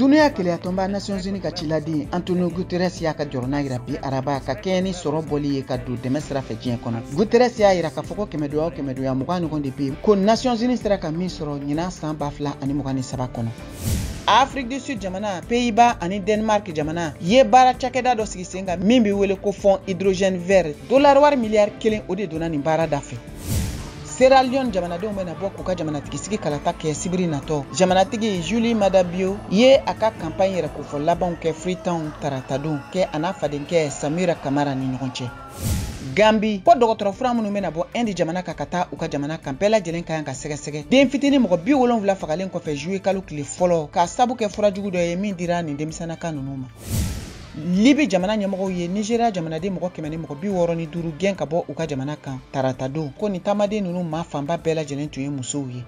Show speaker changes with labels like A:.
A: Dunia kele atomba Nations Unies ka ciladi Antonio Guterres y'a ka jɔrɔna yira bi araba ka kɛɲɛ ni sɔrɔ bɔli ye ka don dɛmɛ sira fɛ diɲɛ kɔnɔ. Guterres y'a yira k'a fɔ ko kɛmɛdoya mugan ɲɔgɔn de be ko Nations Unies sera ka min sɔrɔ ɲina san 2023 kɔnɔ. Afrique du Sud jamana, Pays-Bas ani Denmark jamana ye baara cakɛda dɔ sigi sen kan min bi wele ko Fonds Hydrogène Vert. $1 miliyari 1 o de donna nin baara da fɛ. Sierra Leone jamanadenw bɛna bɔ k'u ka jamanatigi sigi kalata kɛ sibiri natɔ. Jamanatigi Julie Mada Bio ye a ka campagne yɛrɛ kofɔ labanw kɛ Freetown tarata don kɛ a n'a fadenkɛ Samira Kamara ni ɲɔgɔn cɛ. Gambi ko dɔgɔtɔrɔ fura minnu bɛna bɔ Inde jamana ka taa u ka jamana kan bɛɛ lajɛlen ka kan ka sɛgɛsɛgɛ. Den fitinin mɔgɔ 70 fagalen kɔfɛ juillet kalo tile fɔlɔ k'a sabu kɛ fura jugu dɔ ye min dira nin denmisɛnnaka ninnu ma. Libi jamana ɲɛmɔgɔw ye Nigeria jamanaden mɔgɔ 165 gɛn ka bɔ u ka jamana kan tarata don ko nin taamaden ninnu maa fanba bɛɛ lajɛlen tun ye musow ye.